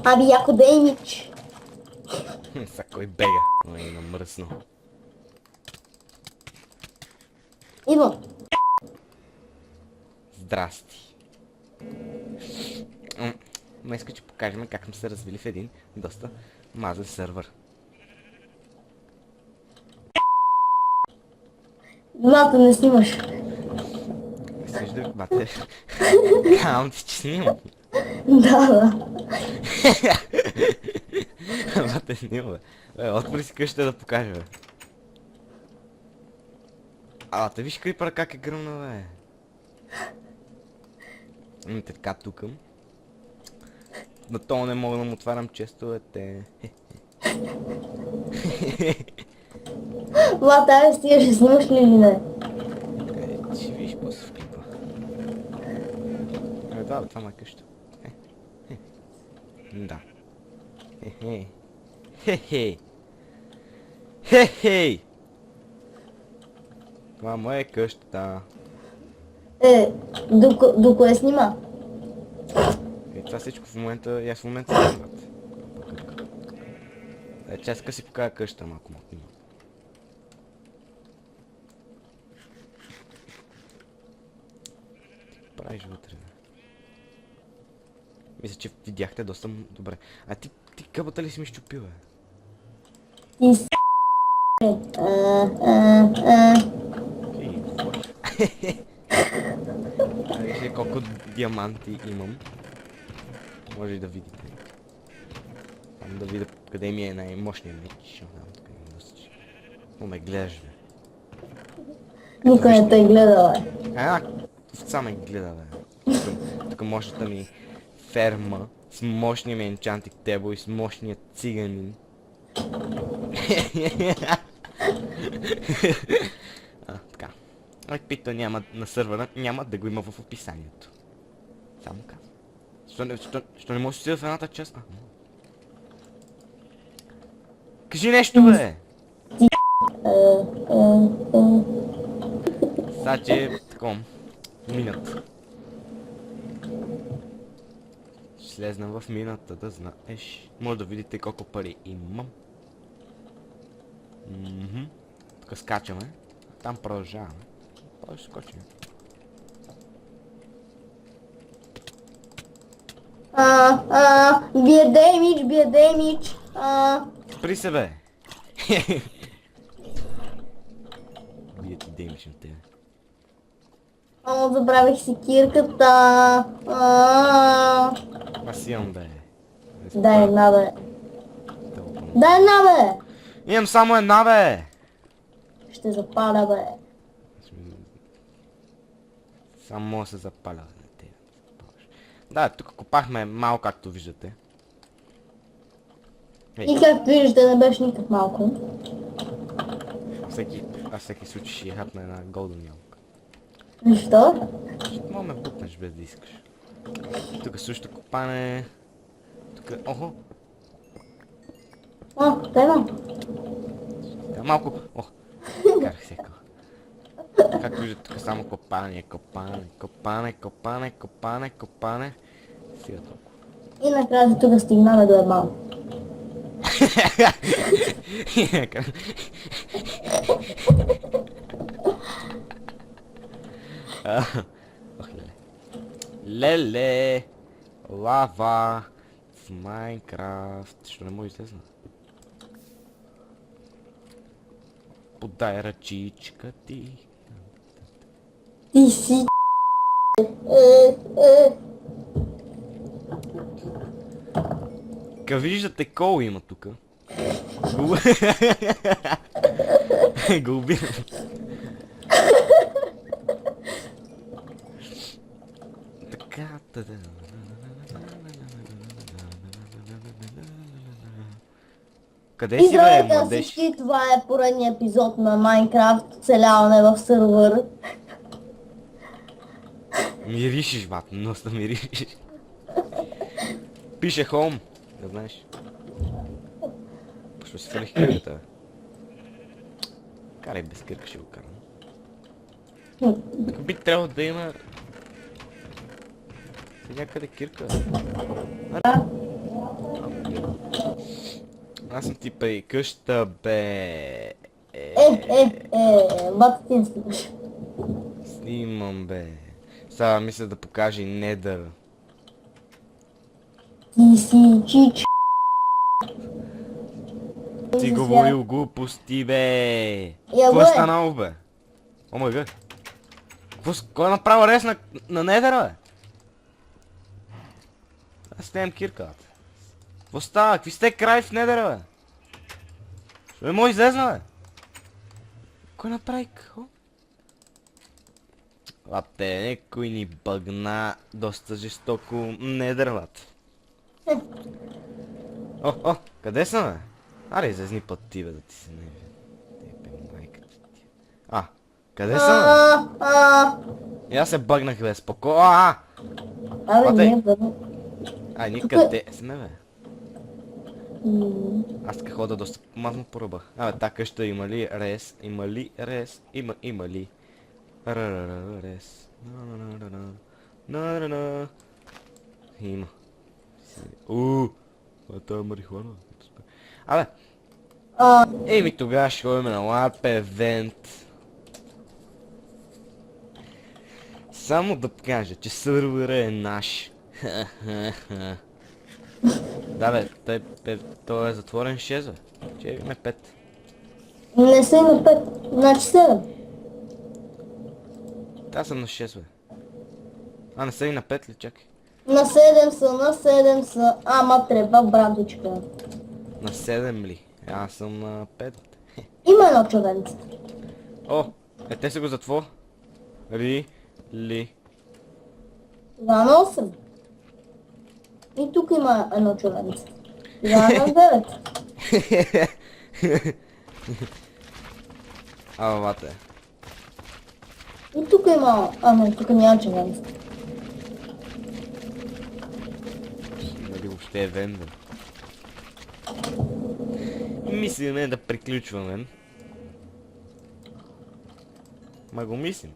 Ами яко Деймич. Са кой бега? Ой, намръсно. Идвам. Здрасти. Ма иска, че покажем как сме се развили в един доста мазен сървър. Злата не снимаш. Мислиш да бате? Казвам ти, че снимам. Да. Бате, снимам, бе. Отвори си къщата да покажа, бе. Те виж крипъра как е гръмна, бе. Така тукам. На то не мога да му отварям честовете. Злата, айде стига, ще снимаш ли или не? Ще видиш после в клипа. Да, бе, това ма е къща. Да. Хе-хей. Хе-хей. Хе-хей. Това му е къщата. До кое снима? Това всичко в момента, и аз в момента снимат. Ческа си покажа къщата малко малко. Правиш вътре, бе. Мисля, че видяхте доста добре. А ти къбата ли си ми щупил, бе? Ти с... Вижте колко диаманти имам. Може и да видите. Само да видя къде ми е най-мощният меч. Ще знам, тук имам доста. Но ме гледаш, бе. Никой не те гледа, бе. Овца ме гледа, бе. Тук мощната ми ферма с мощния ми енчантик тебо и с мощния циганин. Така. Пита няма на сървъра, няма да го има в описанието. Само казвам. Що не може да си в едната част? Кажи нещо, бе! Значи, таком. Мината. Ще слезнем в мината, да знаеш. Може да видите колко пари имам. Тук скачаме. Там продължаваме. Ще скочим. Бие Деймич. Спри се, бе! Бие ти Деймич на тебе. Само забравих си кирката. Аз имам, бе. Дай една, бе. Дай една, бе! Имам само една, бе! Ще запаля, бе. Само мога да се запаля на тебе. Да, тук копахме малко, както виждате. И както виждате, не беше никак малко. Всеки случай ще хапна една голден ябълка. Защо? Ще мога ме бутнеш без да искаш. Тук също копане. Тук... Охо! Тема. Малко... Ох! Карах сека. Както виждате, тук само копане. Сега толкова. И накрая тук стигнаме до една. Ох, леле. Лава. В Майнкрафт. Що не може да излезна? Подай ръчичка ти. Ти си... Ка виждате кол има тука. Го убирам. Така... Къде си, бе, Здравейте на младеж? всички, това е поредният епизод на Майнкрафт, оцеляване в сървър. Миришиш, бат, носа миришиш. Пише хом, да знаеш. Ще си фалих кирката, бе. Карай без кирка, ще го карам. Тук би трябвало да има... някъде кирка. Да. Аз съм ти при къща, бе. Бата ти не снимаш. Снимам, бе. Сега мисля да покажа и недър. Ти си чич. Ти говорил глупости, бе. Я Какво го е е. станало, бе? О май гад. Кой е направил рез на недъра, бе? Аз снемам кирката. Какво става? Какви сте краи в недъра, бе? Що е мой излезна, бе? Кой направи какво? Лапте, некой ни бъгна доста жестоко недър, лат. О, къде са, бе? Аре, излезни път ти, бе, да ти се не види. Тебе, майката ти. Къде са, бе? И аз се бъгнах, бе, спокойно. Абе, Лате. не, бе. Ай, ние къде сме, бе? Аз така хода доста мазно по ръба. Абе, та къща има ли рез? Има ли рез? Има ли? Рез. Има. Това е марихуана. Абе. Еми тогава ще ходим на лап евент. Само да кажа, че сървъра е наш. Да бе, той е затворен 6, бе. Че имаме 5. Не са и на 5, значи 7. Аз съм на 6, бе. Не са и на 5 ли? Чакай. На 7 са. Ама трябва браточка. На 7 ли? Аз съм на 5. Има едно човенце. Те са го затвор. Ли. Това на 8. И тук има едно човенце. Това на 9. Вате. И тук има... не, тук няма човенце. Нали въобще е венда. Мислиме да приключваме. Ма го мислим.